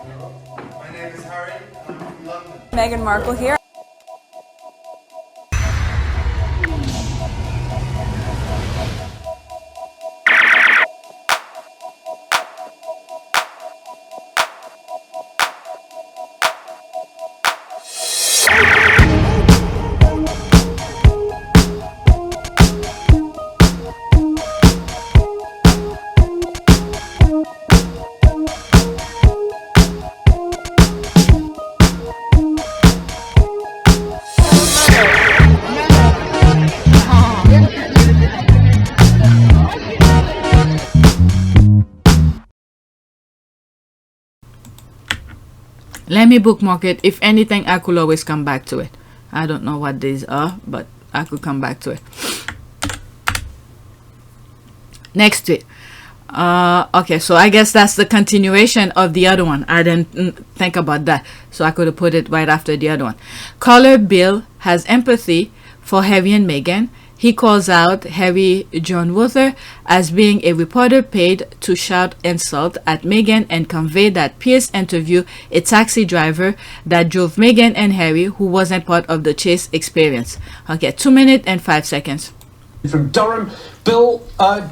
My name is Harry, and I'm from London. Meghan Markle here. Let me bookmark it. If anything, I could always come back to it. I don't know what these are, but I could come back to it. Next tweet. Okay, so I guess that's the continuation of the other one. I didn't think about that, so I could have put it right after the other one. Caller Bill has empathy for Harry and Meghan. He calls out Harry John Wather as being a reporter paid to shout insult at Meghan and convey that Pierce interviewed a taxi driver that drove Meghan and Harry, who wasn't part of the chase experience. Okay, 2 minutes and 5 seconds. From Durham. Bill,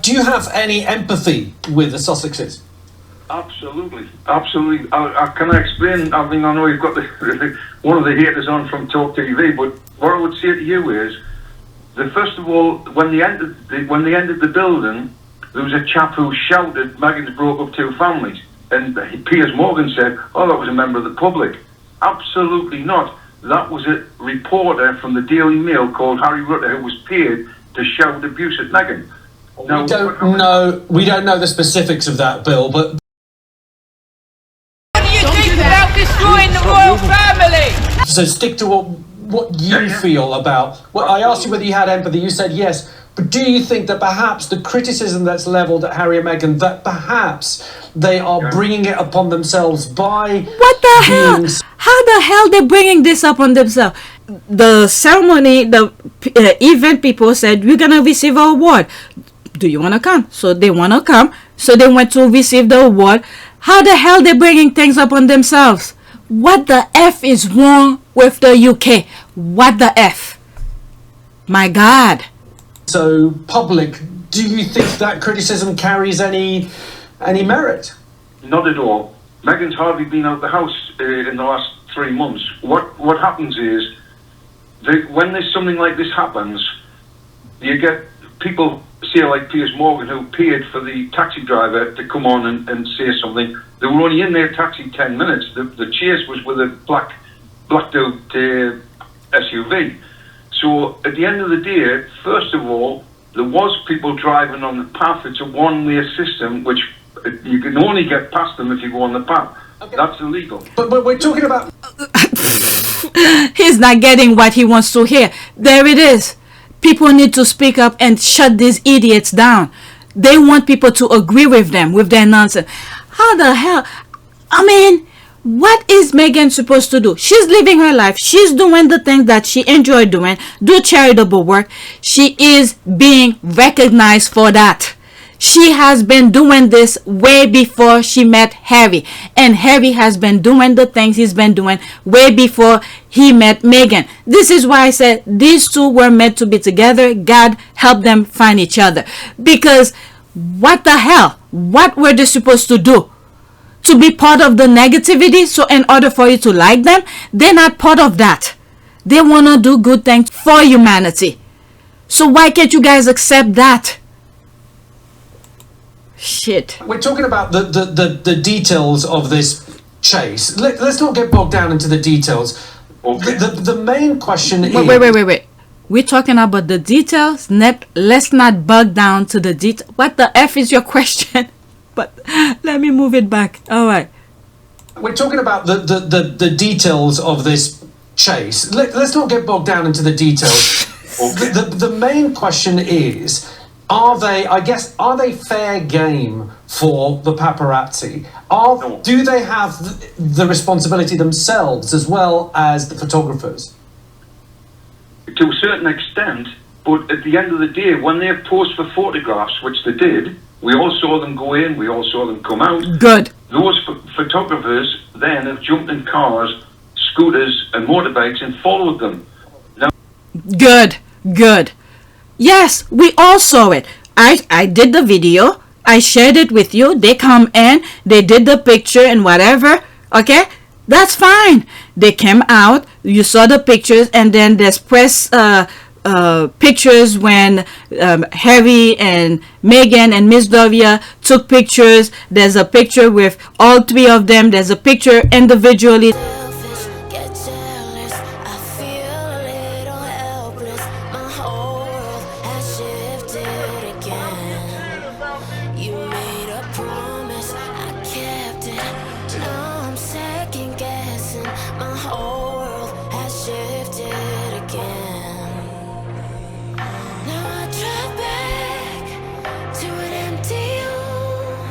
do you have any empathy with the Sussexes? Absolutely, absolutely. Can I explain? I mean, I know you've got the one of the haters on from Talk TV, but what I would say to you is, first of all, when they entered the building, there was a chap who shouted, "Meghan's broke up two families," and Piers Morgan said, "Oh, that was a member of the public." Absolutely not. That was a reporter from the Daily Mail called Harry Rutter who was paid to shout abuse at Meghan. Now, we don't know the specifics of that, Bill, but what do you think about destroying the royal family? So stick to what you feel about. Well, I asked you whether you had empathy. You said yes. But do you think that perhaps the criticism that's levelled at Harry and Meghan, that perhaps they are bringing it upon themselves by... What the hell? How the hell they bringing this up on themselves? The ceremony, the event people said, we're going to receive an award. Do you want to come? So they want to come. So they went to receive the award. How the hell they bringing things up on themselves? What the F is wrong with the UK? What the F? My God. So, public, do you think that criticism carries any merit? Not at all. Meghan's hardly been out of the house in the last 3 months. What happens is, when there's something like this happens, you get people, say like Piers Morgan, who paid for the taxi driver to come on and say something. They were only in their taxi 10 minutes. The chase was with a blacked out SUV. So at the end of the day, first of all, there was people driving on the path. It's a one-way system, which you can only get past them if you go on the path. Okay. That's illegal. But we're talking about... He's not getting what he wants to hear. There it is. People need to speak up and shut these idiots down. They want people to agree with them, with their nonsense. How the hell? I mean... What is Meghan supposed to do? She's living her life. She's doing the things that she enjoyed doing. Do charitable work. She is being recognized for that. She has been doing this way before she met Harry. And Harry has been doing the things he's been doing way before he met Meghan. This is why I said these two were meant to be together. God help them find each other. Because what the hell? What were they supposed to do? To be part of the negativity, so in order for you to like them, they're not part of that. They want to do good things for humanity. So why can't you guys accept that? Shit. We're talking about the details of this chase. Let's not get bogged down into the details. Okay. The main question is... Wait. We're talking about the details. Let's not bug down to the detail. What the F is your question? But let me move it back. All right. We're talking about the details of this chase. Let's not get bogged down into the details. Okay. The main question is, are they fair game for the paparazzi? Do they have the responsibility themselves as well as the photographers? To a certain extent, but at the end of the day, when they posed for photographs, which they did, we all saw them go in, we all saw them come out. Good. those photographers then have jumped in cars, scooters and motorbikes and followed them. Now, Good, good. Yes, we all saw it. I did the video. I shared it with you. They come in, they did the picture and whatever. Okay, that's fine. They came out. You saw the pictures, and then there's press pictures when Harry and Meghan and Miss Dovia took pictures. There's a picture with all three of them. There's a picture individually. Selfish, get jealous. I feel a little helpless. My whole world has shifted again. You made a promise, I kept it. Now I'm second guessing. My whole world has shifted again. Now I drive back to an empty home,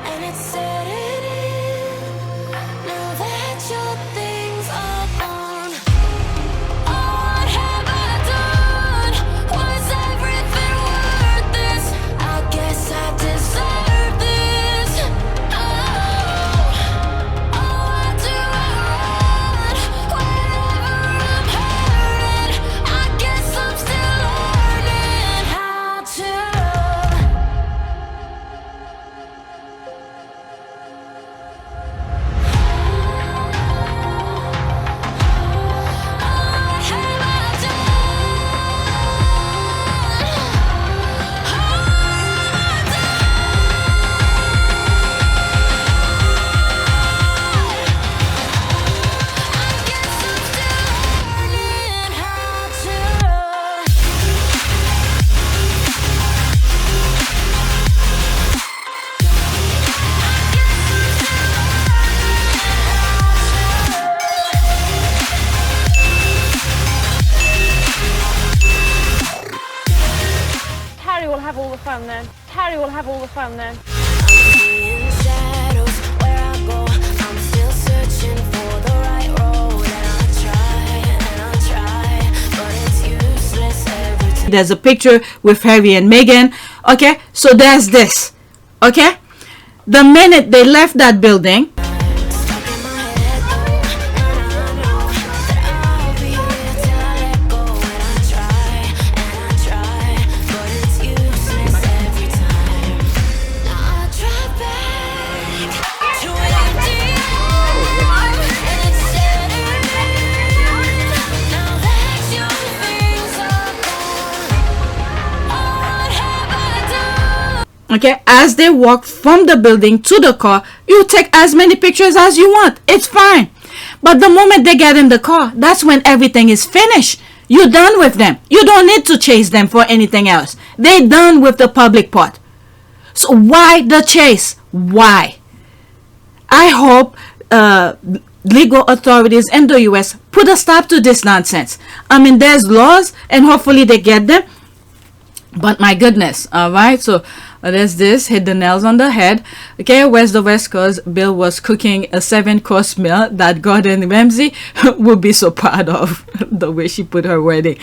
and it's setting in. Now that your things are gone, what have I done? Was everything worth this? I guess I deserve this. Why do I run whenever I'm hurting? I guess I'm still learning how to love. What have I Harry will have all the fun then. Harry will have all the fun then. Seeing shadows where I go. I'm still searching for the right road, and I try, but it's useless every time. There's a picture with Harry and Meghan. Okay, so there's this. Okay, the minute they left that building, Stuck in my head though, and I know that I'll be here till I let go. And I try, but it's useless every time. Now I drive back to an empty home, and it's setting in. Now that your things are gone, what have I done? okay, as they walk from the building to the car, you take as many pictures as you want. It's fine. But the moment they get in the car, that's when everything is finished. You're done with them. You don't need to chase them for anything else. They're done with the public part. So why the chase? Why? I hope legal authorities in the US put a stop to this nonsense. I mean, there's laws, and hopefully they get them. But my goodness, all right. So there's this, hit the nails on the head. Okay, where's the West Coast? Bill was cooking a 7-course meal that Gordon Ramsay would be so proud of. The way she put her wording.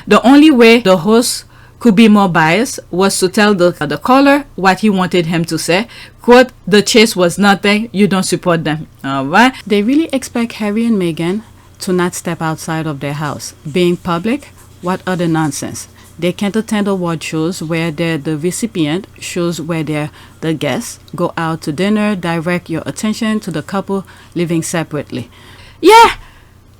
The only way the host could be more biased was to tell the caller what he wanted him to say. Quote, the chase was nothing. You don't support them. All right. They really expect Harry and Meghan to not step outside of their house. Being public, what other nonsense? They can't attend award shows where they're the recipient, shows where they're the guests. Go out to dinner, direct your attention to the couple living separately. Yeah,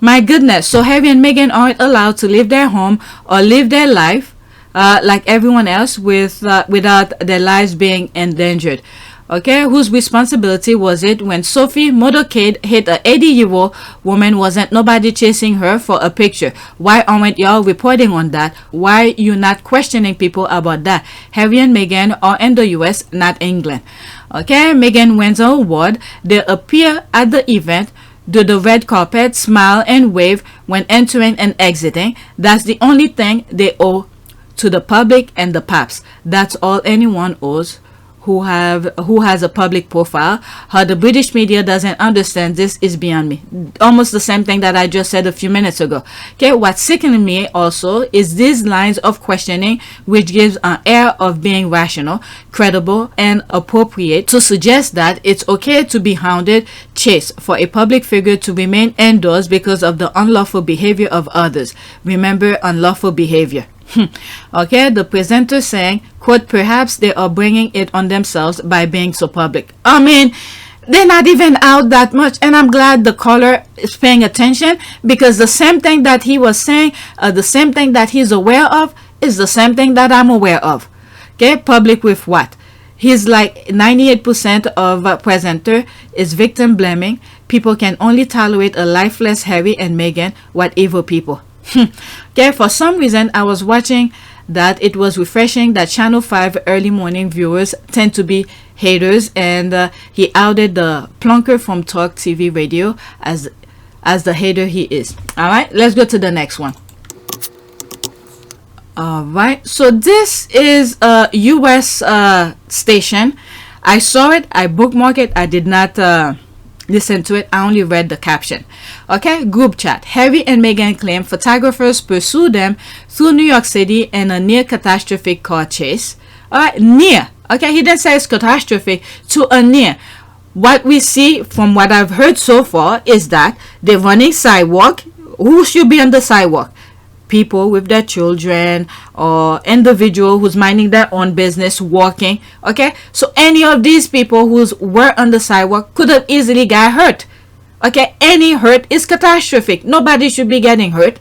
my goodness. So Harry and Meghan aren't allowed to leave their home or live their life like everyone else without their lives being endangered. Okay, whose responsibility was it when Sophie motorcade hit a 80-year-old woman? Wasn't nobody chasing her for a picture? Why aren't y'all reporting on that? Why you not questioning people about that? Harry and Meghan are in the US, not England. Okay, Meghan wins an award. They appear at the event, do the red carpet, smile and wave when entering and exiting. That's the only thing they owe to the public and the paps. That's all anyone owes who has a public profile. How the British media doesn't understand this is beyond me. Almost the same thing that I just said a few minutes ago. Okay, what's sickening me also is these lines of questioning, which gives an air of being rational, credible, and appropriate to suggest that it's okay to be hounded, chased, for a public figure to remain indoors because of the unlawful behavior of others. Remember, unlawful behavior. Okay, the presenter saying, quote, perhaps they are bringing it on themselves by being so public. I mean, they're not even out that much, and I'm glad the caller is paying attention, because the same thing that he was saying, the same thing that he's aware of is the same thing that I'm aware of. Okay, public with what? He's like 98% of presenter is victim blaming. People can only tolerate a lifeless Harry and Meghan. What evil people. Okay, for some reason I was watching that. It was refreshing that Channel 5 early morning viewers tend to be haters, and he outed the plunker from Talk TV Radio as the hater he is. All right, let's go to the next one. All right, so this is a US station. I saw it, I bookmarked it, I did not listen to it, I only read the caption. Okay, group chat. Harry and Meghan claim photographers pursue them through New York City in a near catastrophic car chase. Alright, near. Okay, he didn't say it's catastrophic, to a near. What we see from what I've heard so far is that they're running sidewalk. Who should be on the sidewalk? People with their children, or individual who's minding their own business, walking. Okay, so any of these people who were on the sidewalk could have easily got hurt. Okay, any hurt is catastrophic. Nobody should be getting hurt.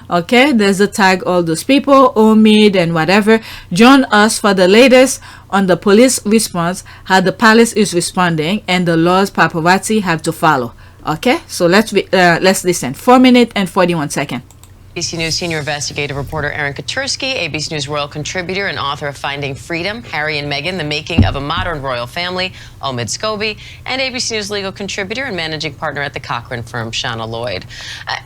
Okay, there's a tag, all those people, Omid and whatever. Join us for the latest on the police response, how the palace is responding, and the laws paparazzi have to follow. Okay, so let's listen. 4 minutes and 41 seconds. ABC News senior investigative reporter Aaron Katursky, ABC News royal contributor and author of Finding Freedom, Harry and Meghan, The Making of a Modern Royal Family, Omid Scobie, and ABC News legal contributor and managing partner at the Cochrane firm, Shauna Lloyd.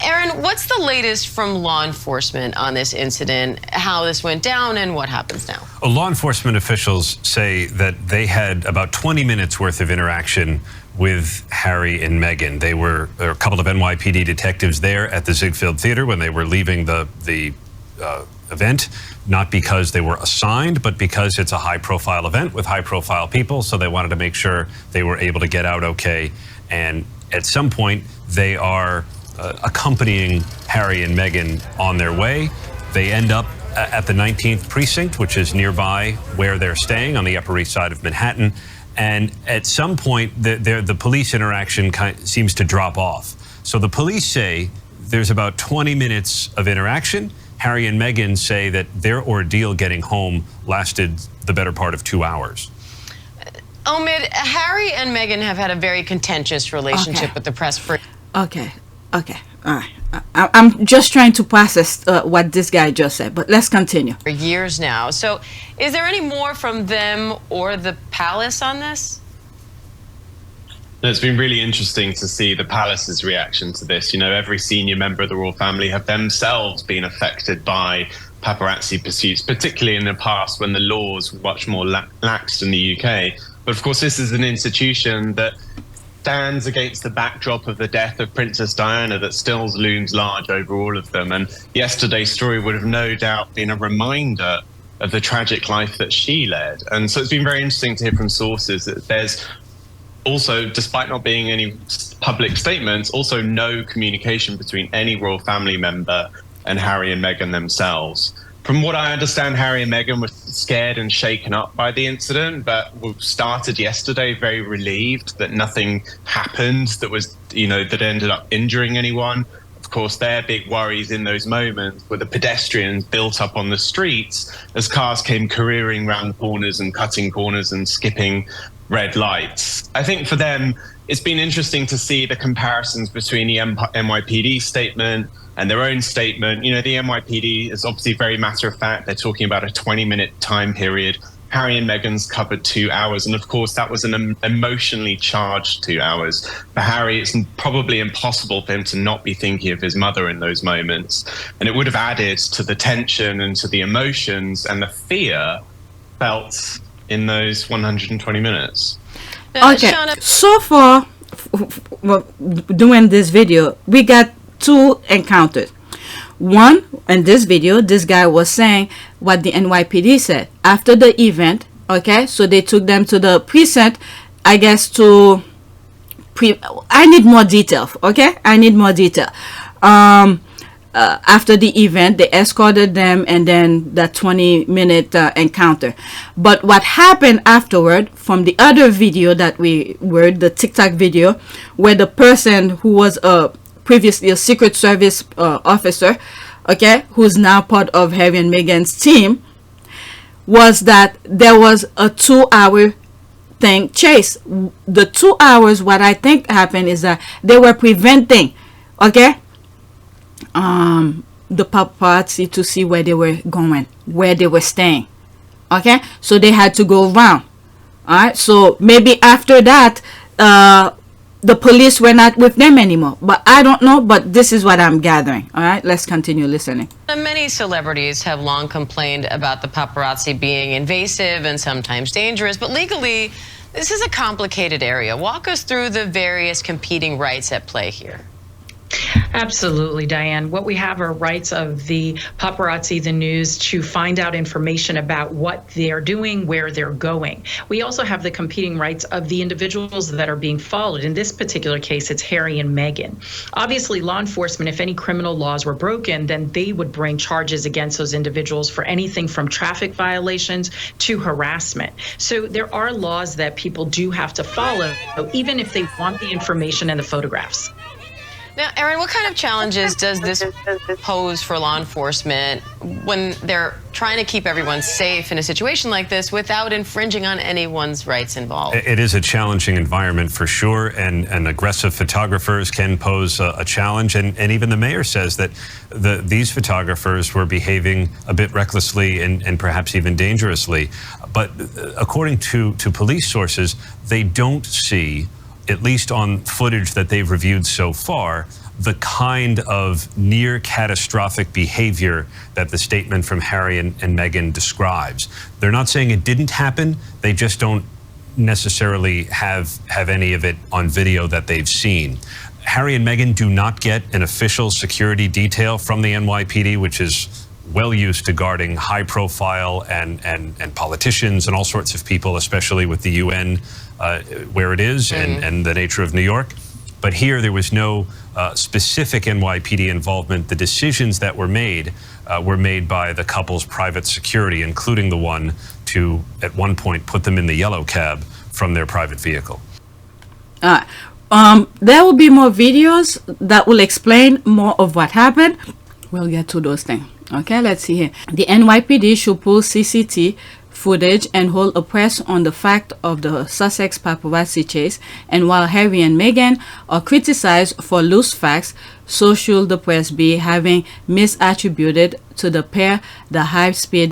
Aaron, what's the latest from law enforcement on this incident, how this went down, and what happens now? Well, law enforcement officials say that they had about 20 minutes worth of interaction with Harry and Meghan. There were a couple of NYPD detectives there at the Ziegfeld Theater when they were leaving the event, not because they were assigned, but because it's a high-profile event with high-profile people, so they wanted to make sure they were able to get out okay. And at some point, they are accompanying Harry and Meghan on their way. They end up at the 19th precinct, which is nearby where they're staying on the Upper East Side of Manhattan. And at some point, the police interaction seems to drop off. So the police say there's about 20 minutes of interaction. Harry and Meghan say that their ordeal getting home lasted the better part of 2 hours. Omid, Harry and Meghan have had a very contentious relationship with the press for... Okay. All right. I'm just trying to process what this guy just said, but let's continue. For years now. So is there any more from them or the palace on this? It's been really interesting to see the palace's reaction to this. You know, every senior member of the royal family have themselves been affected by paparazzi pursuits, particularly in the past when the laws were much more laxed in the UK. But of course, this is an institution that stands against the backdrop of the death of Princess Diana that still looms large over all of them. And yesterday's story would have no doubt been a reminder of the tragic life that she led. And so it's been very interesting to hear from sources that there's also, despite not being any public statements, also no communication between any royal family member and Harry and Meghan themselves. From what I understand, Harry and Meghan were scared and shaken up by the incident, but started yesterday very relieved that nothing happened that was, that ended up injuring anyone. Of course, their big worries in those moments were the pedestrians built up on the streets as cars came careering round corners and cutting corners and skipping red lights. I think for them, it's been interesting to see the comparisons between the NYPD statement and their own statement. The NYPD is obviously very matter of fact. They're talking about a 20-minute time period. Harry and Meghan's covered 2 hours. And of course, that was an emotionally charged 2 hours. For Harry, it's probably impossible for him to not be thinking of his mother in those moments. And it would have added to the tension and to the emotions and the fear felt in those 120 minutes. Okay, so far, doing this video, we got 2 encounters. One, in this video, this guy was saying what the NYPD said after the event. Okay, so they took them to the precinct, I guess, to I need more detail. Okay, I need more detail. After the event, they escorted them, and then that 20-minute encounter. But what happened afterward, from the other video that we heard, the TikTok video, where the person who was previously a Secret Service officer, okay, who's now part of Harry and Meghan's team, was that there was a 2-hour thing chase. The 2 hours, what I think happened is that they were preventing, okay, the paparazzi to see where they were going, where they were staying. Okay, so they had to go around. All right, so maybe after that, the police were not with them anymore, but I don't know. But this is what I'm gathering. All right, let's continue listening. Many celebrities have long complained about the paparazzi being invasive and sometimes dangerous, but legally, this is a complicated area. Walk us through the various competing rights at play here. Absolutely, Diane. What we have are rights of the paparazzi, the news, to find out information about what they're doing, where they're going. We also have the competing rights of the individuals that are being followed. In this particular case, it's Harry and Meghan. Obviously, law enforcement, if any criminal laws were broken, then they would bring charges against those individuals for anything from traffic violations to harassment. So there are laws that people do have to follow, even if they want the information and the photographs. Now, Erin, what kind of challenges does this pose for law enforcement when they're trying to keep everyone safe in a situation like this without infringing on anyone's rights involved? It is a challenging environment for sure, and aggressive photographers can pose a challenge. And even the mayor says that these photographers were behaving a bit recklessly and perhaps even dangerously. But according to police sources, they don't see, at least on footage that they've reviewed so far, the kind of near catastrophic behavior that the statement from Harry and Meghan describes. They're not saying it didn't happen, they just don't necessarily have any of it on video that they've seen. Harry and Meghan do not get an official security detail from the NYPD, which is well used to guarding high profile and politicians and all sorts of people, especially with the UN where it is and the nature of New York. But here there was no specific NYPD involvement. The decisions that were made by the couple's private security, including the one to, at one point, put them in the yellow cab from their private vehicle. There will be more videos that will explain more of what happened. We'll get to those things. Okay, let's see here. The NYPD should pull CCTV footage and hold a press on the fact of the Sussex paparazzi chase. And while Harry and Meghan are criticized for loose facts, so should the press be, having misattributed to the pair the high-speed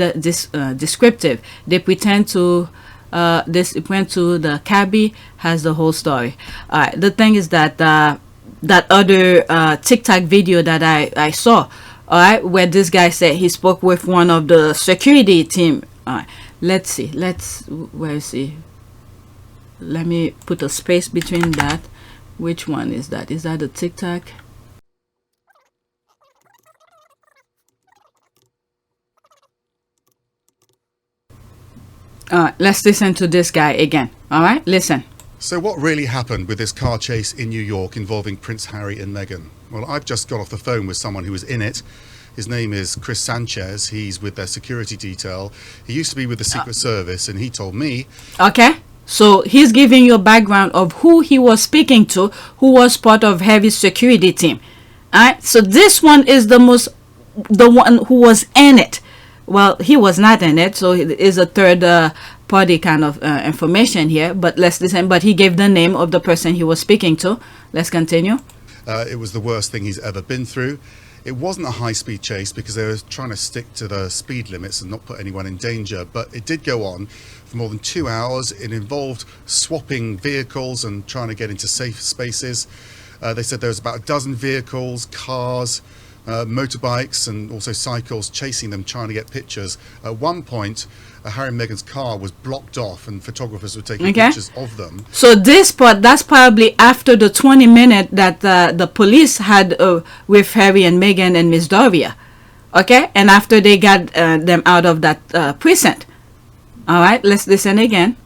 descriptive. They pretend to the cabbie has the whole story. The thing is that that other TikTok video that I saw, all right, where this guy said he spoke with one of the security team. All right, let's see. Where is he? Let me put a space between that. Which one is that? Is that a TikTok? All right, let's listen to this guy again. All right, listen. So what really happened with this car chase in New York involving Prince Harry and Meghan? Well, I've just got off the phone with someone who was in it. His name is Chris Sanchez. He's with their security detail. He used to be with the Secret Service, and he told me... Okay, so he's giving you a background of who he was speaking to, who was part of Harry's security team. All right, so this one is the one who was in it. Well, he was not in it, so it is a third party kind of information here. But let's listen. But he gave the name of the person he was speaking to. Let's continue. It was the worst thing he's ever been through. It wasn't a high-speed chase because they were trying to stick to the speed limits and not put anyone in danger. But it did go on for more than 2 hours. It involved swapping vehicles and trying to get into safe spaces. They said there was about a dozen vehicles, cars, motorbikes and also cycles chasing them, trying to get pictures. At one point, Harry and Meghan's car was blocked off and photographers were taking pictures of them. So this part, that's probably after the 20 minutes that the police had with Harry and Meghan and Miss Doria. Okay, and after they got them out of that precinct. All right, let's listen again.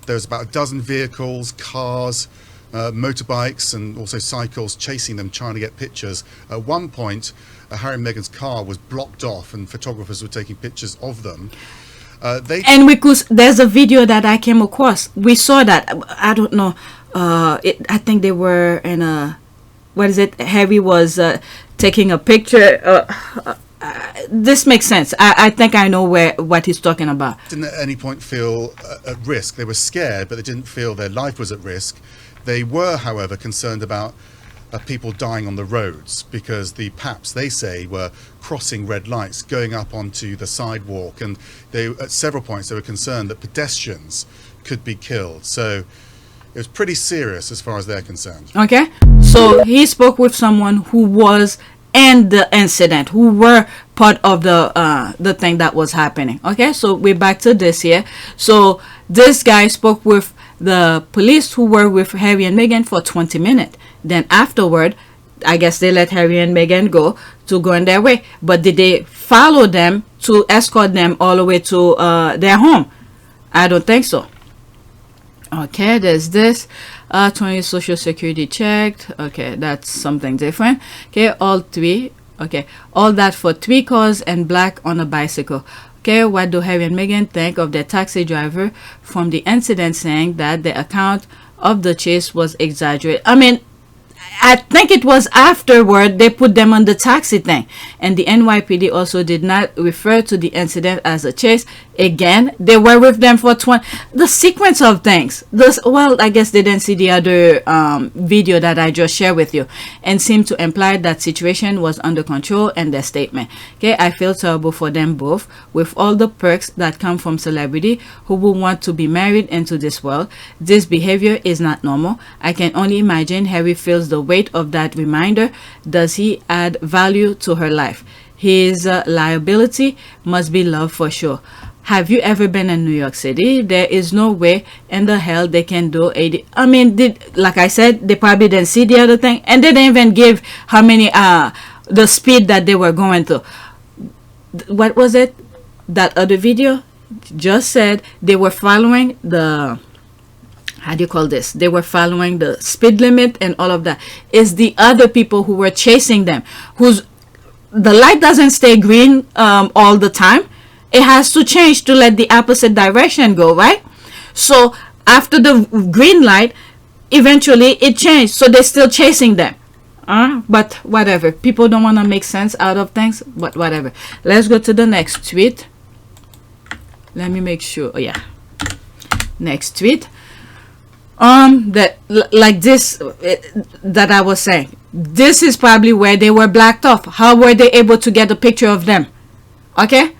There was about a dozen vehicles, cars, motorbikes and also cycles chasing them, trying to get pictures. At one point, Harry and Meghan's car was blocked off and photographers were taking pictures of them. And there's a video that I came across. We saw that. I don't know. I think they were in a, what is it? Harry was taking a picture. This makes sense. I think I know what he's talking about. Didn't at any point feel at risk. They were scared, but they didn't feel their life was at risk. They were, however, concerned about people dying on the roads because the paps, they say, were crossing red lights, going up onto the sidewalk, and they, at several points, they were concerned that pedestrians could be killed. So it was pretty serious as far as they're concerned. Okay, so he spoke with someone who was in the incident, who were part of the thing that was happening. Okay, so we're back to this here. So this guy spoke with the police who were with Harry and Meghan for 20 minutes. Then afterward, I guess they let Harry and Meghan go on their way. But did they follow them to escort them all the way to their home? I don't think so. Okay, there's this. 20 social security checked. Okay, that's something different. Okay, all three. Okay, all that for 3 cars and black on a bicycle. Okay, what do Harry and Meghan think of their taxi driver from the incident, saying that the account of the chase was exaggerated? I mean, I think it was afterward they put them on the taxi thing. And the NYPD also did not refer to the incident as a chase. Again, they were with them for 20. The sequence of things. Well, I guess they didn't see the other video that I just shared with you, and seemed to imply that situation was under control in their statement. Okay, I feel terrible for them both, with all the perks that come from celebrity who will want to be married into this world. This behavior is not normal. I can only imagine Harry feels the weight of that reminder. Does he add value to her life? His liability must be love for sure. Have you ever been in New York City? There is no way in the hell they can do 80. I mean, like I said, they probably didn't see the other thing, and they didn't even give how many the speed that they were going to. What was it? That other video just said they were following the, how do you call this? They were following the speed limit and all of that. It's the other people who were chasing them, whose the light doesn't stay green all the time. It has to change to let the opposite direction go, right? So after the green light, eventually it changed. So they're still chasing them. But whatever. People don't want to make sense out of things, but whatever. Let's go to the next tweet. Let me make sure. Oh yeah. Next tweet. That like this that I was saying. This is probably where they were blacked off. How were they able to get a picture of them? Okay.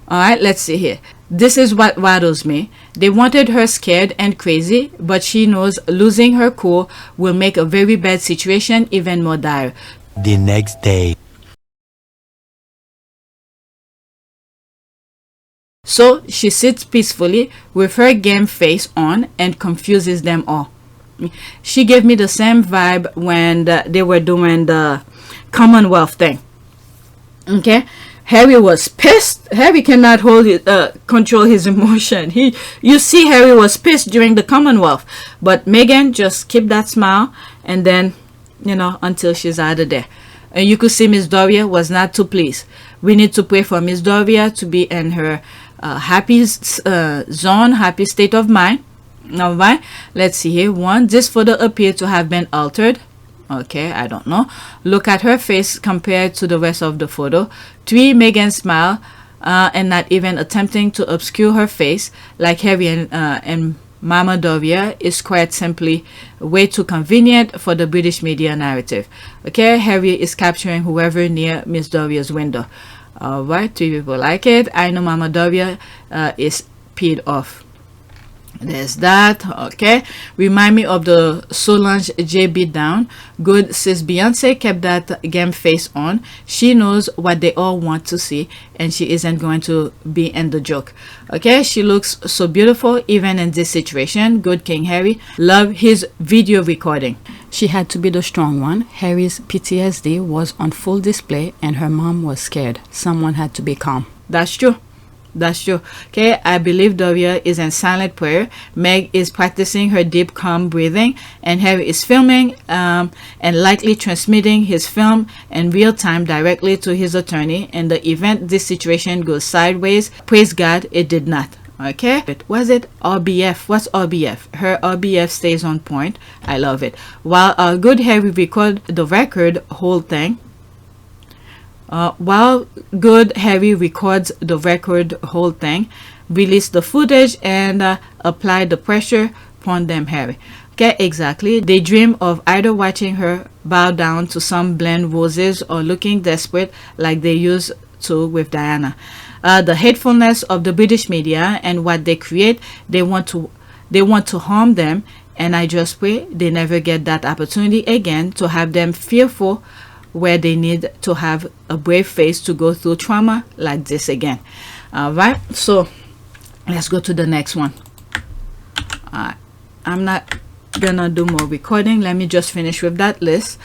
All right, let's see here. This is what rattles me. They wanted her scared and crazy, but she knows losing her cool will make a very bad situation even more dire. The next day. So she sits peacefully with her game face on and confuses them all. She gave me the same vibe when they were doing the Commonwealth thing. Okay. Harry was pissed. Harry cannot control his emotion. You see, Harry was pissed during the Commonwealth, but Meghan just kept that smile, and then, until she's out of there. And you could see Miss Doria was not too pleased. We need to pray for Miss Doria to be in her happy zone, happy state of mind. All right. Let's see here. 1. This photo appeared to have been altered. Okay, I don't know. Look at her face compared to the rest of the photo. 3. Meghan smile and not even attempting to obscure her face like Harry and Mama Doria is quite simply way too convenient for the British media narrative. Okay, Harry is capturing whoever near Miss Doria's window. Alright, 3 people like it. I know Mama Doria is peed off. There's that. Okay, remind me of the Solange JB down. Good sis Beyonce kept that game face on. She knows what they all want to see, and she isn't going to be in the joke. Okay, she looks so beautiful even in this situation. Good King Harry. Love his video recording. She had to be the strong one. Harry's PTSD was on full display and her mom was scared. Someone had to be calm. That's true. That's true. Okay, I believe Doria is in silent prayer. Meg is practicing her deep, calm breathing, and Harry is filming and likely transmitting his film in real time directly to his attorney. In the event this situation goes sideways, praise God, it did not. Okay, was it RBF? What's RBF? Her RBF stays on point. I love it. While good Harry record the record whole thing. While good Harry records the record whole thing, release the footage and apply the pressure upon them Harry. Okay, exactly. They dream of either watching her bow down to some blend roses or looking desperate like they used to with Diana. The hatefulness of the British media and what they create, they want to harm them, and I just pray they never get that opportunity again to have them fearful where they need to have a brave face to go through trauma like this again. All right, so let's go to the next one. I'm not gonna do more recording. Let me just finish with that list.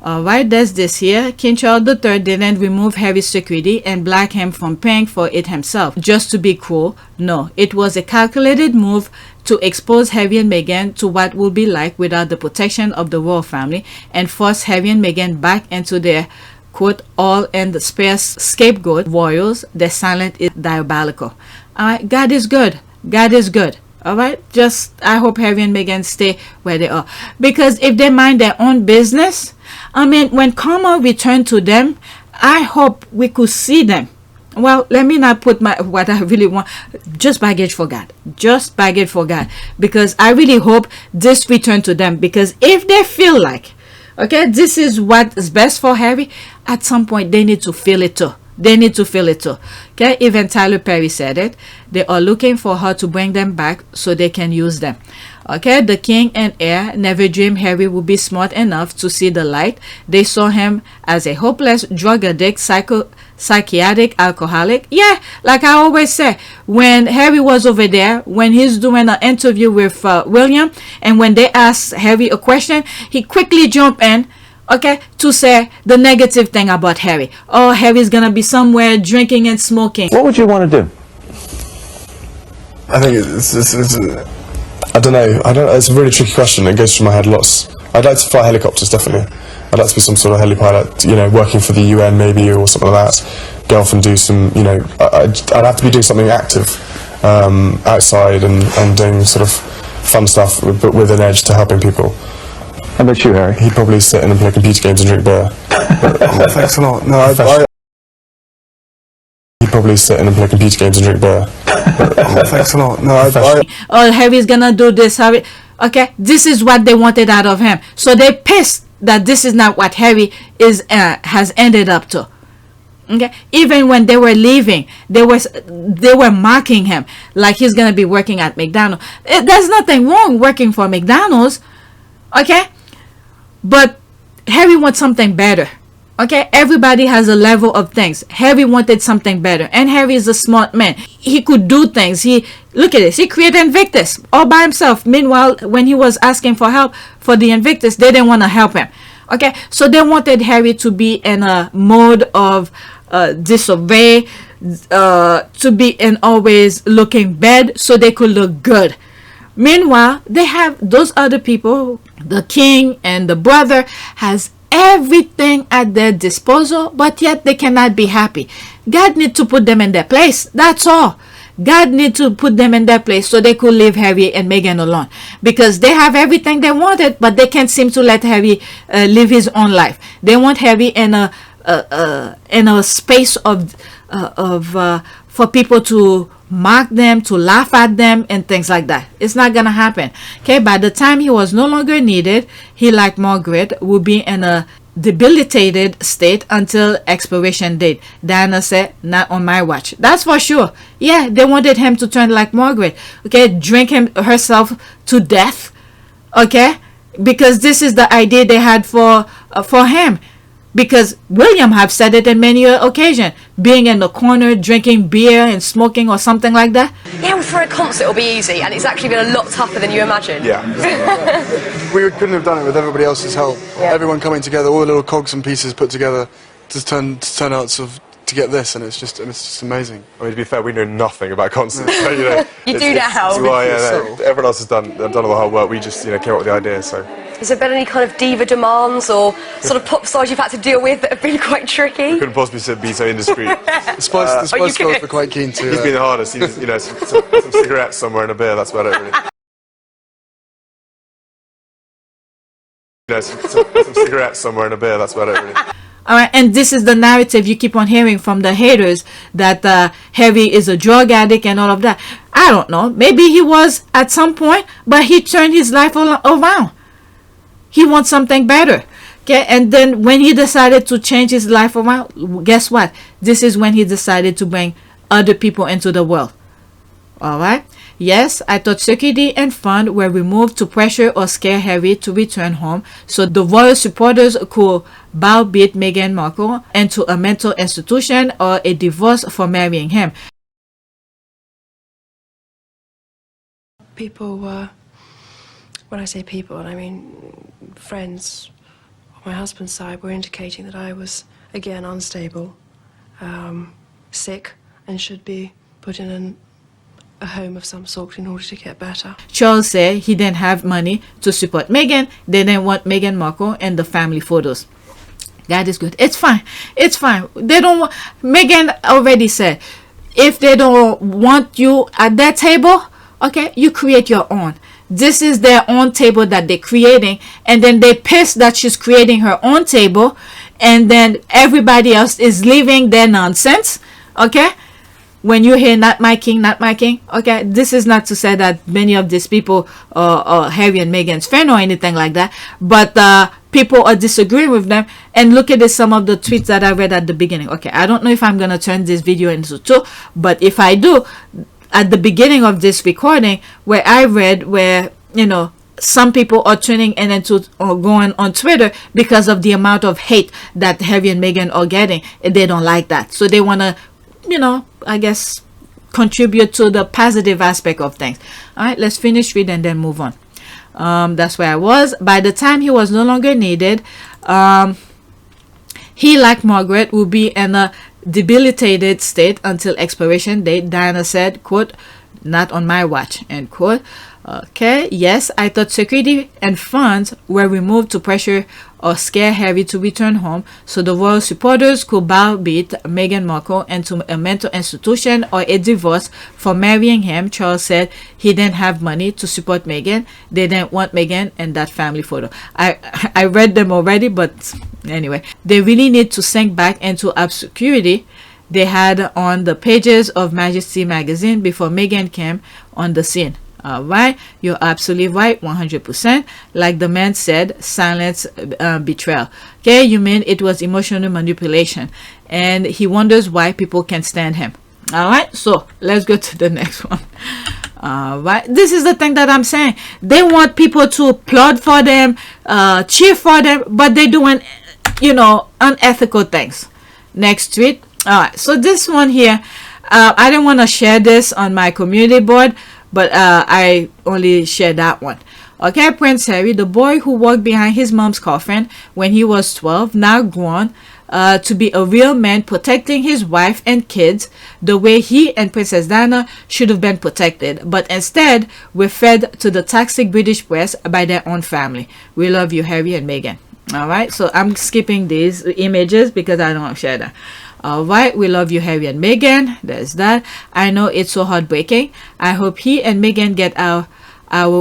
All right, there's this here. King Charles III didn't remove Harry's security and block him from paying for it himself just to be cruel. No, it was a calculated move to expose Harry and Meghan to what would be like without the protection of the royal family and force Harry and Meghan back into their quote all and spare scapegoat royals. Their silence is diabolical. All right, God is good. God is good. All right, just I hope Harry and Meghan stay where they are, because if they mind their own business, I mean, when karma return to them, I hope we could see them. Well, let me not put my what I really want. Just baggage for God. Just baggage for God. Because I really hope this return to them. Because if they feel like, okay, this is what is best for Harry, at some point they need to feel it too. They need to feel it too. Okay, even Tyler Perry said it. They are looking for her to bring them back so they can use them. Okay, the king and heir never dreamed Harry would be smart enough to see the light. They saw him as a hopeless drug addict, psychiatric alcoholic. Yeah, like I always say, when Harry was over there, when he's doing an interview with William, and when they asked Harry a question, he quickly jumped in, okay, to say the negative thing about Harry. Oh, Harry's gonna be somewhere drinking and smoking. What would you want to do? I think it's I don't know. It's a really tricky question. It goes through my head lots. I'd like to fly helicopters, definitely. I'd like to be some sort of helipilot, you know, working for the UN maybe or something like that. Go off and do some, you know, I'd have to be doing something active outside and doing sort of fun stuff, but with an edge to helping people. How about you, Harry? He'd probably sit in and play computer games and drink beer. Thanks a lot. No, he'd probably sit in and play computer games and drink beer. Thanks a lot. No, oh, Harry's gonna do this. Harry, okay, this is what they wanted out of him. So they're pissed that this is not what Harry is has ended up to. Okay, even when they were leaving, they were mocking him like he's gonna be working at McDonald's. There's nothing wrong working for McDonald's, okay, but Harry wants something better. Okay, everybody has a level of things. Harry wanted something better, and Harry is a smart man. He could do things. He look at this. He created Invictus all by himself. Meanwhile, when he was asking for help for the Invictus, they didn't want to help him. Okay, so they wanted Harry to be in a mode of disarray, to be in always looking bad, so they could look good. Meanwhile, they have those other people. The king and the brother has everything at their disposal, but yet they cannot be happy. God need to put them in their place. That's all. God need to put them in their place so they could leave Harry and Meghan alone, because they have everything they wanted, but they can't seem to let Harry live his own life. They want Harry in a space of for people to mock them, to laugh at them, and things like that. It's not gonna happen. Okay, by the time he was no longer needed, he, like Margaret, would be in a debilitated state until expiration date. Diana said, not on my watch. That's for sure. Yeah, they wanted him to turn like Margaret. Okay, drink herself to death. Okay, because this is the idea they had for him. Because William have said it in many occasions, being in the corner drinking beer and smoking or something like that. Yeah, well, for a concert it'll be easy, and it's actually been a lot tougher than you imagine. Yeah. We couldn't have done it with everybody else's help. Yeah. Everyone coming together, all the little cogs and pieces put together to turn out to get this, and it's just amazing. I mean, to be fair, we know nothing about concerts. So, you know, you do now. Everyone else has done all the hard work. We just came up with the idea. So. Has there been any kind of diva demands or sort of pop stars you've had to deal with that have been quite tricky? We couldn't possibly be so indiscreet. The Spice Girls were quite keen to. He's been the hardest. He's, some cigarettes somewhere and a beer. That's about it, really. Some cigarettes somewhere and a beer. That's about it, really. All right, and this is the narrative you keep on hearing from the haters, that Harry is a drug addict and all of that. I don't know. Maybe he was at some point, but he turned his life around. He wants something better. Okay, and then when he decided to change his life around, guess what? This is when he decided to bring other people into the world. All right. Yes, I thought security and fund were removed to pressure or scare Harry to return home, so the royal supporters could browbeat Meghan Markle into a mental institution or a divorce for marrying him. People were, when I say people, I mean friends on my husband's side, were indicating that I was, again, unstable, sick, and should be put in a home of some sort in order to get better. Charles said he didn't have money to support Meghan. They didn't want Meghan Markle and the family photos. God is good. It's fine. It's fine. They don't want. Meghan already said, if they don't want you at that table, okay, you create your own. This is their own table that they're creating, and then they pissed that she's creating her own table, and then everybody else is leaving their nonsense. Okay, when you hear not my king, okay, this is not to say that many of these people are Harry and Meghan's fan or anything like that, but people are disagreeing with them. And look at this, some of the tweets that I read at the beginning. Okay, I don't know if I'm gonna turn this video into two, but if I do, at the beginning of this recording, where I read where, you know, some people are tuning in into or going on Twitter because of the amount of hate that Harry and Meghan are getting, and they don't like that, so they want to, you know, I guess, contribute to the positive aspect of things. All right, let's finish reading and then move on. That's where I was. By the time he was no longer needed, he, like Margaret, will be in a debilitated state until expiration date. Diana said, quote, not on my watch, end quote. Okay, yes, I thought security and funds were removed to pressure or scare Harry to return home, so the royal supporters could browbeat Meghan Markle into a mental institution or a divorce for marrying him. Charles said he didn't have money to support Meghan. They didn't want Meghan and that family photo. I read them already, but anyway, they really need to sink back into obscurity they had on the pages of Majesty magazine before Meghan came on the scene. All right, you're absolutely right, 100%. Like the man said, silence, betrayal. Okay, you mean it was emotional manipulation, and he wonders why people can't stand him. All right, so let's go to the next one. All right, this is the thing that I'm saying. They want people to applaud for them, cheer for them, but they're doing, you know, unethical things. Next tweet. All right, so this one here, I didn't want to share this on my community board, but I only shared that one. Okay, Prince Harry, the boy who walked behind his mom's coffin when he was 12, now grown to be a real man protecting his wife and kids the way he and Princess Diana should have been protected, but instead were fed to the toxic British press by their own family. We love you, Harry and Meghan. All right, so I'm skipping these images because I don't want to share them. All right, we love you, Harry and Meghan. There's that. I know it's so heartbreaking. I hope he and Meghan get our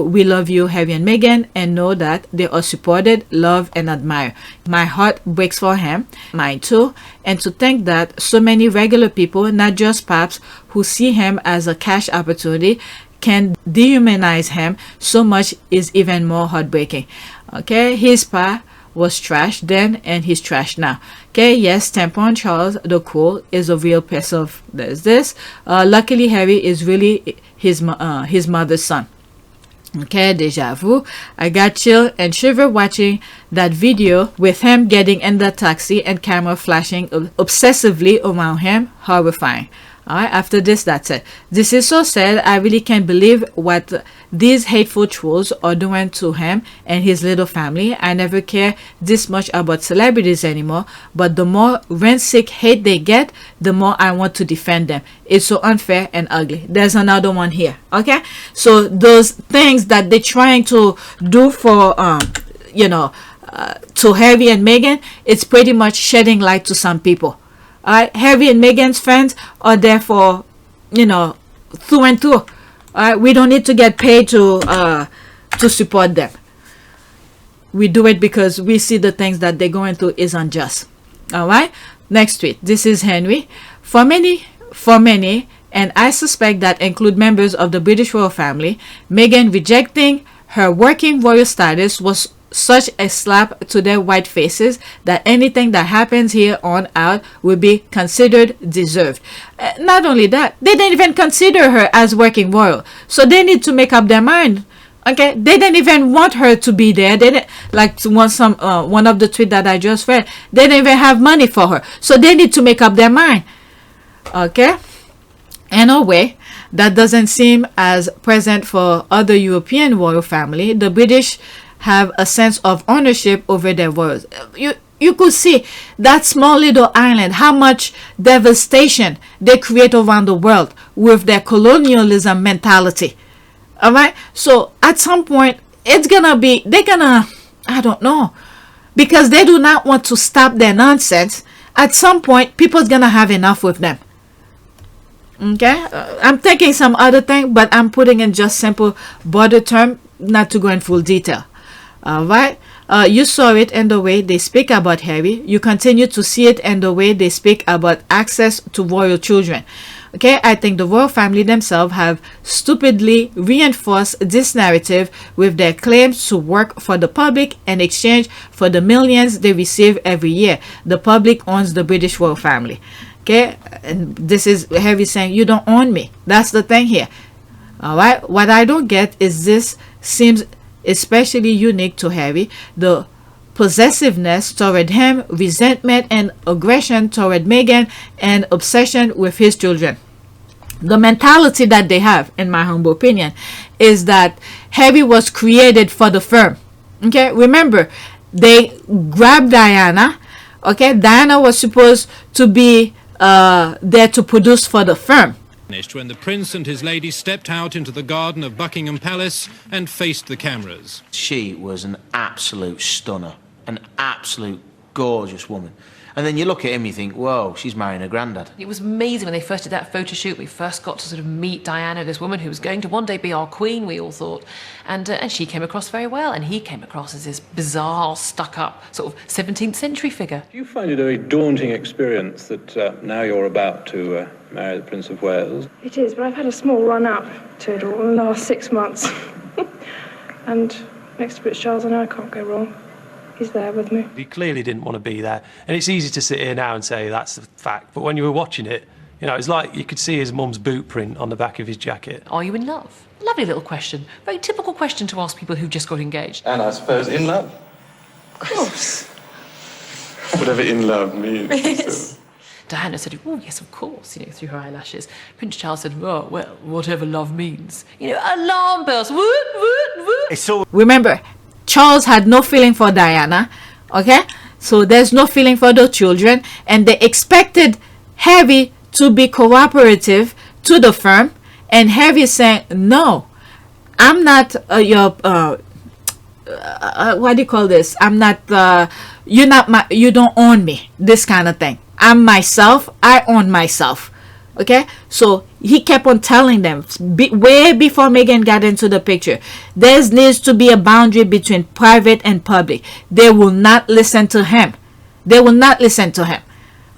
we love you, Harry and Meghan, and know that they are supported, loved, and admired. My heart breaks for him, mine too, and to think that so many regular people, not just paps, who see him as a cash opportunity, can dehumanize him so much is even more heartbreaking. Okay, his pa was trash then and he's trash now. Okay, yes, tampon Charles the Cool is a real piece of this. Luckily, Harry is really his mother's son. Okay, deja vu. I got chill and shiver watching that video with him getting in the taxi and camera flashing obsessively around him. Horrifying. Alright, after this, that's it. This is so sad. I really can't believe what these hateful trolls are doing to him and his little family. I never care this much about celebrities anymore, but the more rent-sick hate they get, the more I want to defend them. It's so unfair and ugly. There's another one here. Okay, so those things that they're trying to do for to Harry and Meghan, it's pretty much shedding light to some people. Alright, Harry and Meghan's fans are there for, through and through. Alright, we don't need to get paid to support them. We do it because we see the things that they're going through is unjust. Alright, next tweet. This is Henry. For many, and I suspect that include members of the British royal family, Meghan rejecting her working royal status was such a slap to their white faces that anything that happens here on out will be considered deserved. Not only that, they didn't even consider her as working royal, so they need to make up their mind. Okay, they didn't even want her to be there. They didn't, like one of the tweets that I just read. They didn't even have money for her, so they need to make up their mind. Okay, in a way that doesn't seem as present for other European royal family. The British have a sense of ownership over their royals. You could see that small little island, how much devastation they create around the world with their colonialism mentality. All right, so at some point I don't know, because they do not want to stop their nonsense. At some point people's gonna have enough with them. Okay, I'm thinking some other thing, but I'm putting in just simple border term, not to go in full detail. Alright, you saw it in the way they speak about Harry. You continue to see it in the way they speak about access to royal children. Okay, I think the royal family themselves have stupidly reinforced this narrative with their claims to work for the public in exchange for the millions they receive every year. The public owns the British royal family. Okay, and this is Harry saying, you don't own me. That's the thing here. Alright, what I don't get is this seems especially unique to Harry, the possessiveness toward him, resentment and aggression toward Meghan, and obsession with his children. The mentality that they have, in my humble opinion, is that Harry was created for the firm. Okay, remember, they grabbed Diana. Okay, Diana was supposed to be there to produce for the firm. When the prince and his lady stepped out into the garden of Buckingham Palace and faced the cameras. She was an absolute stunner, an absolute gorgeous woman. And then you look at him, you think, whoa, she's marrying her granddad. It was amazing when they first did that photo shoot. We first got to sort of meet Diana, this woman who was going to one day be our queen, we all thought. And she came across very well, and he came across as this bizarre, stuck-up, sort of 17th century figure. Do you find it a very daunting experience that now you're about to marry the Prince of Wales? It is, but I've had a small run-up to it all in the last 6 months. And next to Prince Charles, I know I can't go wrong. He's there with me. He clearly didn't want to be there. And it's easy to sit here now and say that's the fact. But when you were watching it, it's like you could see his mum's boot print on the back of his jacket. Are you in love? Lovely little question. Very typical question to ask people who just got engaged. And I suppose in love. Of course. Whatever in love means. Yes. Diana said, oh, yes, of course, through her eyelashes. Prince Charles said, oh, well, whatever love means. Alarm bells. Woot, woot, woot. It's so. Remember, Charles had no feeling for Diana, okay? So there's no feeling for the children, and they expected Harry to be cooperative to the firm, and Harry is saying, no, I'm not your, what do you call this? I'm not, you don't own me, this kind of thing. I'm myself, I own myself. Okay, so he kept on telling them way before Meghan got into the picture, there needs to be a boundary between private and public. They will not listen to him. They will not listen to him.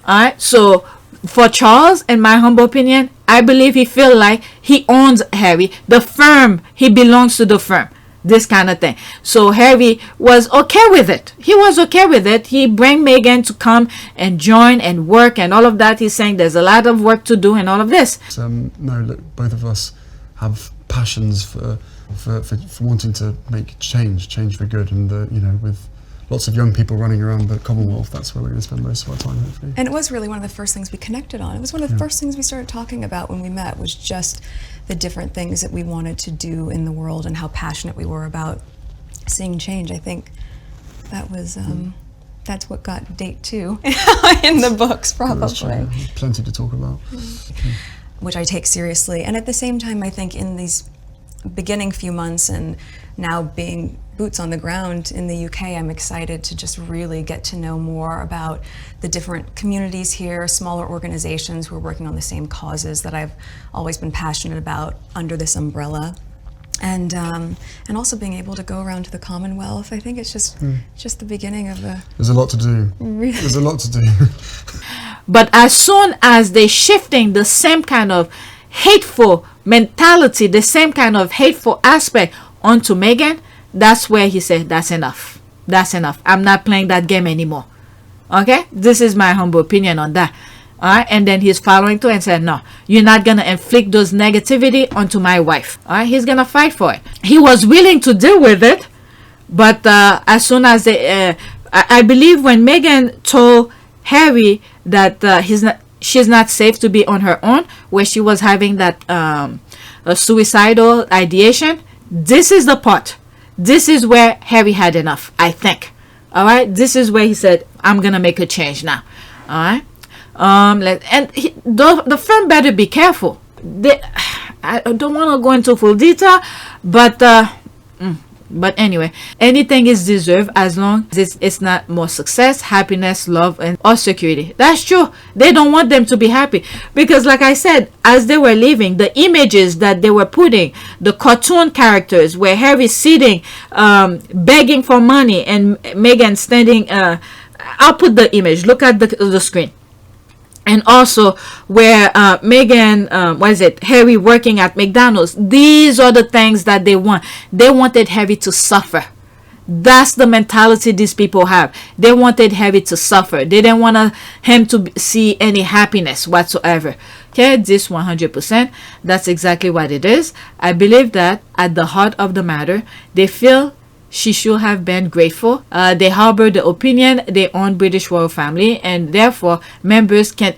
All right, so for Charles, in my humble opinion, I believe he feels like he owns Harry. The firm, he belongs to the firm. this kind of thing. So Harry was okay with it. He was okay with it. He bring Meghan to come and join and work and all of that. He's saying there's a lot of work to do and all of this. No, look, both of us have passions for wanting to make change for good, and you know, with lots of young people running around the Commonwealth, that's where we're going to spend most of our time, hopefully. And it was really one of the first things we connected on. It was one of the first things we started talking about when we met, was just the different things that we wanted to do in the world and how passionate we were about seeing change. I think that was, that's what got date 2 in the books, probably. Plenty to talk about. Which I take seriously. And at the same time, I think in these beginning few months and now being boots on the ground in the UK, I'm excited to just really get to know more about the different communities here, smaller organizations who are working on the same causes that I've always been passionate about under this umbrella. And also being able to go around to the Commonwealth. I think it's just the beginning of a... There's a lot to do. Really? There's a lot to do. But as soon as they're shifting the same kind of hateful mentality, the same kind of hateful aspect onto Meghan, that's where he said, that's enough. That's enough. I'm not playing that game anymore. Okay? This is my humble opinion on that. Alright? And then he's following through and said, no, you're not going to inflict those negativity onto my wife. Alright? He's going to fight for it. He was willing to deal with it, but as soon as they... I believe when Meghan told Harry that she's not safe to be on her own, where she was having that a suicidal ideation, this is the part. This is where Harry had enough, I think. All right, this is where he said, I'm gonna make a change now. All right, the firm better be careful. I don't want to go into full detail, but anyway, anything is deserved as long as it's not more success, happiness, love, and or security. That's true. They don't want them to be happy because, like I said, as they were leaving, the images that they were putting, the cartoon characters where Harry's sitting, begging for money, and Meghan standing. I'll put the image. Look at the screen. And also where Meghan, Harry working at McDonald's. These are the things that they want. They wanted Harry to suffer. That's the mentality these people have. They wanted Harry to suffer. They didn't want him to see any happiness whatsoever. Okay, this 100%. That's exactly what it is. I believe that at the heart of the matter, they feel she should have been grateful. They harbor the opinion they own British royal family, and therefore members can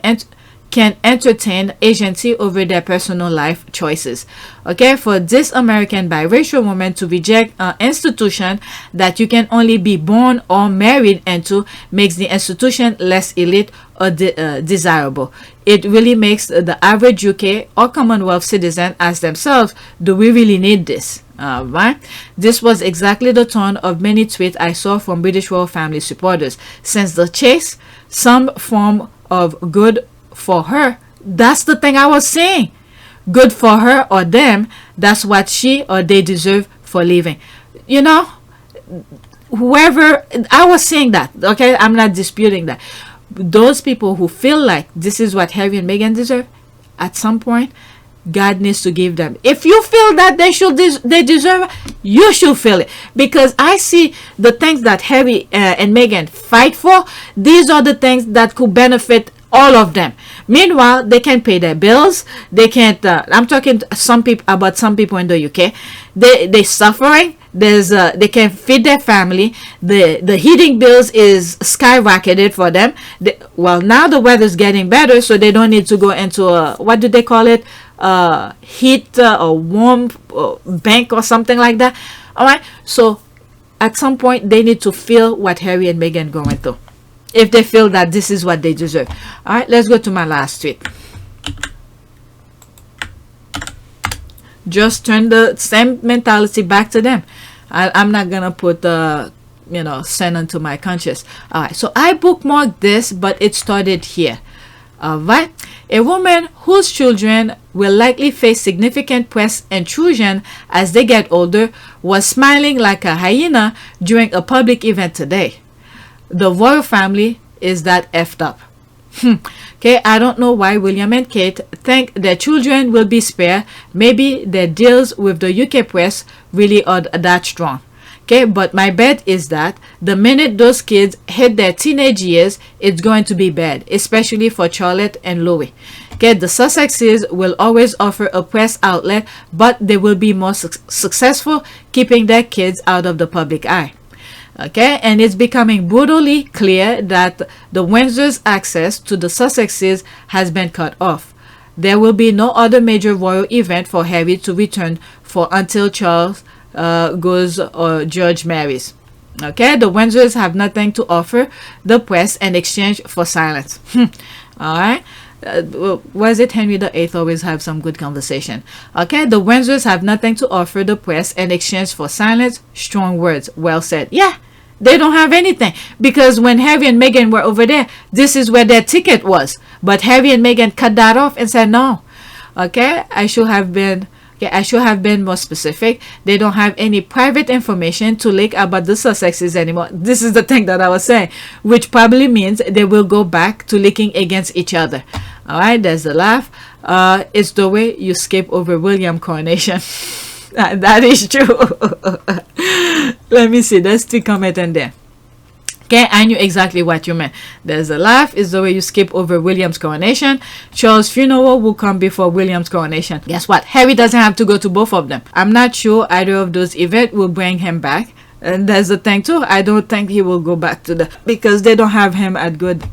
entertain agency over their personal life choices. Okay, for this American biracial woman to reject an institution that you can only be born or married into makes the institution less elite or desirable. It really makes the average UK or Commonwealth citizen ask themselves, do we really need this? Right? This was exactly the tone of many tweets I saw from British royal family supporters. Since the chase, some form of good for her. That's the thing I was saying. Good for her or them. That's what she or they deserve for leaving. You know, whoever, I was saying that. Okay, I'm not disputing that. Those people who feel like this is what Harry and Meghan deserve, at some point, God needs to give them. If you feel that they deserve, you should feel it. Because I see the things that Harry and Meghan fight for. These are the things that could benefit all of them. Meanwhile, they can't pay their bills. They can't. I'm talking some people in the UK. They're suffering. They can't feed their family. The heating bills is skyrocketed for them. Well, now the weather's getting better, so they don't need to go into a, what do they call it? Heat or warm bank or something like that. All right. So at some point, they need to feel what Harry and Meghan going through, if they feel that this is what they deserve. All right. Let's go to my last tweet. Just turn the same mentality back to them. I'm not gonna put sin into my conscience. All right. So I bookmarked this, but it started here. All right. A woman whose children will likely face significant press intrusion as they get older was smiling like a hyena during a public event today. The royal family is that effed up. Okay, I don't know why William and Kate think their children will be spared. Maybe their deals with the UK press really are that strong. Okay, but my bet is that the minute those kids hit their teenage years, it's going to be bad, especially for Charlotte and Louis. Okay, the Sussexes will always offer a press outlet, but they will be more successful keeping their kids out of the public eye. Okay, and it's becoming brutally clear that the Windsor's access to the Sussexes has been cut off. There will be no other major royal event for Harry to return for until Charles goes or George marries. Okay, the Windsors have nothing to offer the press in exchange for silence. All right. Was it Henry VIII always have some good conversation? Okay, the Windsors have nothing to offer the press in exchange for silence. Strong words. Well said. Yeah, they don't have anything, because when Harry and Meghan were over there, this is where their ticket was. But Harry and Meghan cut that off and said no. Okay, I should have been more specific. They don't have any private information to leak about the Sussexes anymore. This is the thing that I was saying, which probably means they will go back to leaking against each other. All right, there's a laugh. It's the way you skip over William coronation. That is true. Let me see. There's the comment in there. Okay, I knew exactly what you meant. There's a laugh. Is the way you skip over William's coronation. Charles' funeral will come before William's coronation. Guess what? Harry doesn't have to go to both of them. I'm not sure either of those events will bring him back. And there's the thing too. I don't think he will go back to the, because they don't have him at good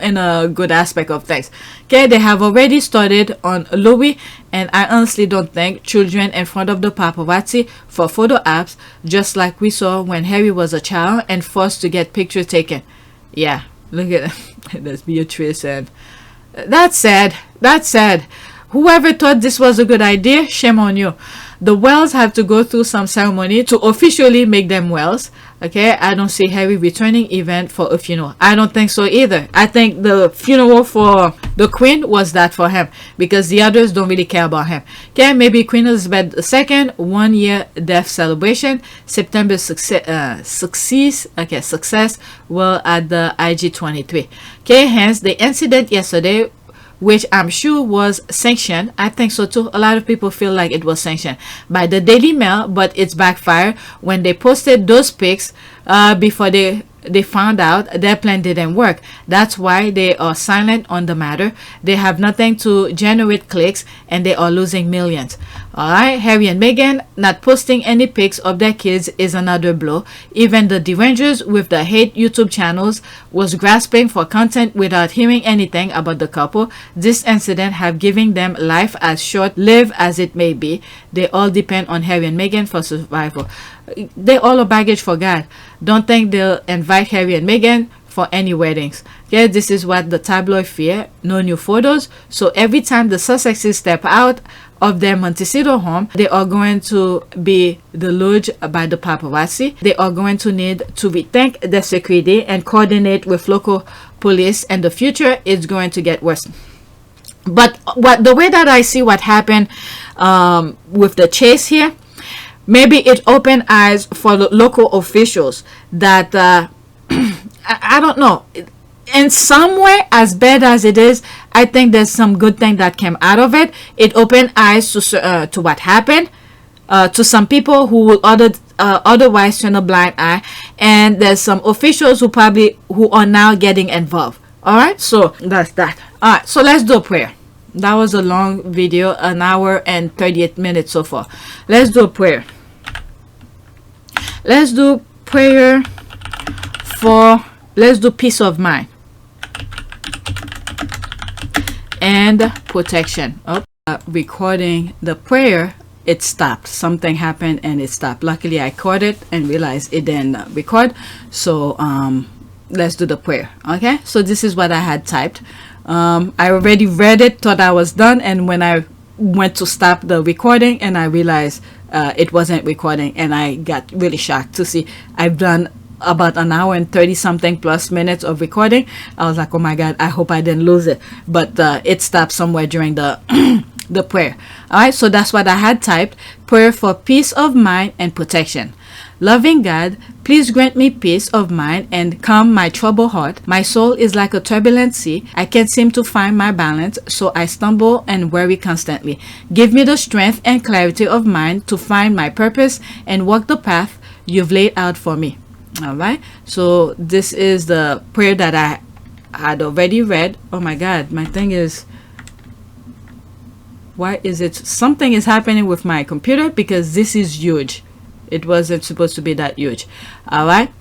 in a good aspect of things. Okay, they have already started on Louis, and I honestly don't think children in front of the paparazzi for photo apps, just like we saw when Harry was a child and forced to get pictures taken. Yeah, look at there's Beatrice, and that's sad. That's sad. Whoever thought this was a good idea, shame on you. The Wells have to go through some ceremony to officially make them Wells. Okay, I don't see Harry returning even for a funeral. I don't think so either. I think the funeral for the Queen was that for him, because the others don't really care about him. Okay, maybe Queen Elizabeth II 1 year death celebration, September success will at the IG23. Okay, hence the incident yesterday, which I'm sure was sanctioned. I think so too. A lot of people feel like it was sanctioned by the Daily Mail, but it's backfired when they posted those pics before they found out their plan didn't work. That's why they are silent on the matter. They have nothing to generate clicks, and they are losing millions. Alright, Harry and Meghan not posting any pics of their kids is another blow. Even the derangers with the hate YouTube channels was grasping for content without hearing anything about the couple. This incident have given them life, as short-lived as it may be. They all depend on Harry and Meghan for survival. They all are baggage for God. Don't think they'll invite Harry and Meghan for any weddings. Okay, this is what the tabloid fear. No new photos. So every time the Sussexes step out of their Montecito home, they are going to be deluged by the paparazzi. They are going to need to rethink their security and coordinate with local police, and the future is going to get worse. But the way that I see what happened with the chase here, maybe it opened eyes for the local officials that I don't know, in some way, as bad as it is, I think there's some good thing that came out of it. It opened eyes to what happened to some people who would otherwise turn a blind eye, and there's some officials who are now getting involved. All right, so that's that. All right, so let's do a prayer. That was a long video, an hour and 38 minutes so far. Let's do a prayer. Let's do prayer for, let's do peace of mind and protection. Oh, recording the prayer, it stopped. Something happened and it stopped. Luckily I caught it and realized it didn't record. So let's do the prayer. Okay, so this is what I had typed. I already read it, thought I was done, and when I went to stop the recording and I realized it wasn't recording, and I got really shocked to see I've done about an hour and 30 something plus minutes of recording. I was like, oh my god, I hope I didn't lose it, but it stopped somewhere during the the prayer. All right, so that's what I had typed: prayer for peace of mind and protection. Loving God, please grant me peace of mind and calm my troubled heart. My soul is like a turbulent sea. I can't seem to find my balance, so I stumble and worry constantly. Give me the strength and clarity of mind to find my purpose and walk the path you've laid out for me. All right, so this is the prayer that I had already read. Oh my God, my thing is, why is it, something is happening with my computer, because this is huge. It wasn't supposed to be that huge. All right,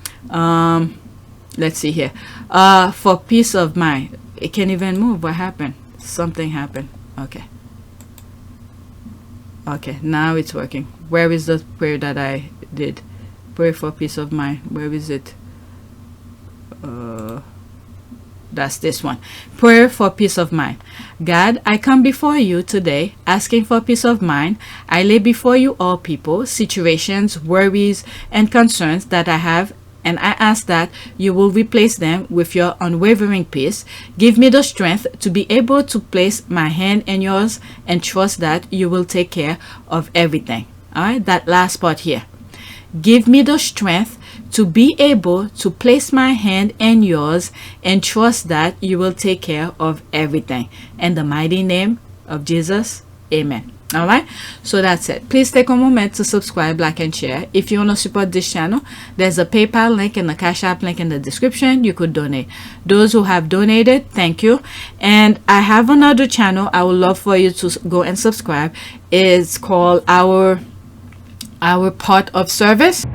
let's see here. For peace of mind, it can't even move. What happened? Something happened. Okay, now it's working. Where is the prayer that I did? Pray for peace of mind. Where is it? That's this one. Prayer for peace of mind. God, I come before you today asking for peace of mind. I lay before you all people, situations, worries, and concerns that I have, and I ask that you will replace them with your unwavering peace. Give me the strength to be able to place my hand in yours and trust that you will take care of everything. All right, that last part here. Give me the strength to be able to place my hand in yours and trust that you will take care of everything. In the mighty name of Jesus, amen. All right, so that's it. Please take a moment to subscribe, like, and share. If you want to support this channel, there's a PayPal link and a Cash App link in the description. You could donate. Those who have donated, thank you. And I have another channel I would love for you to go and subscribe. It's called our Part of Service.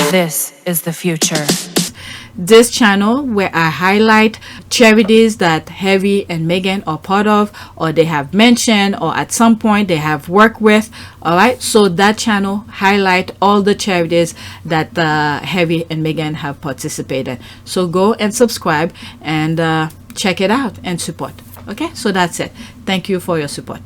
This is the future. This channel where I highlight charities that Harry and Meghan are part of, or they have mentioned, or at some point they have worked with. All right, so that channel highlight all the charities that Harry and Meghan have participated. So go and subscribe and check it out and support. Okay, so that's it. Thank you for your support.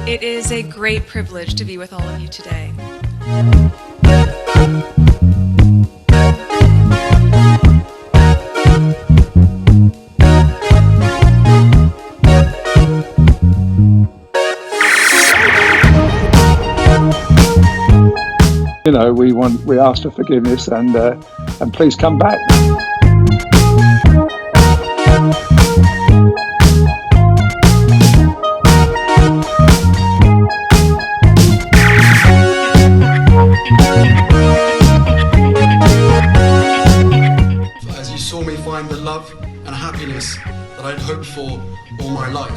It is a great privilege to be with all of you today. You know, we ask for forgiveness and please come back. As you saw me find the love and happiness that I'd hoped for all my life.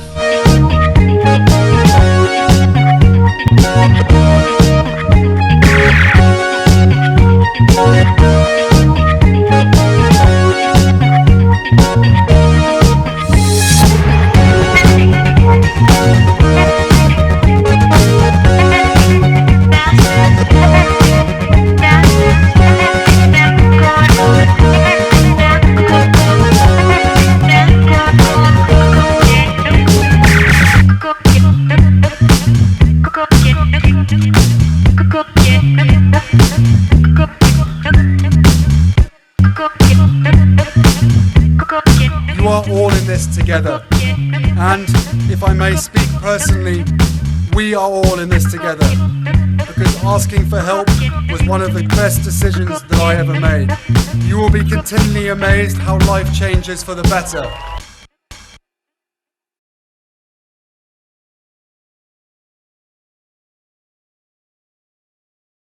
all in this together. And if I may speak personally, we are all in this together. Because asking for help was one of the best decisions that I ever made. You will be continually amazed how life changes for the better.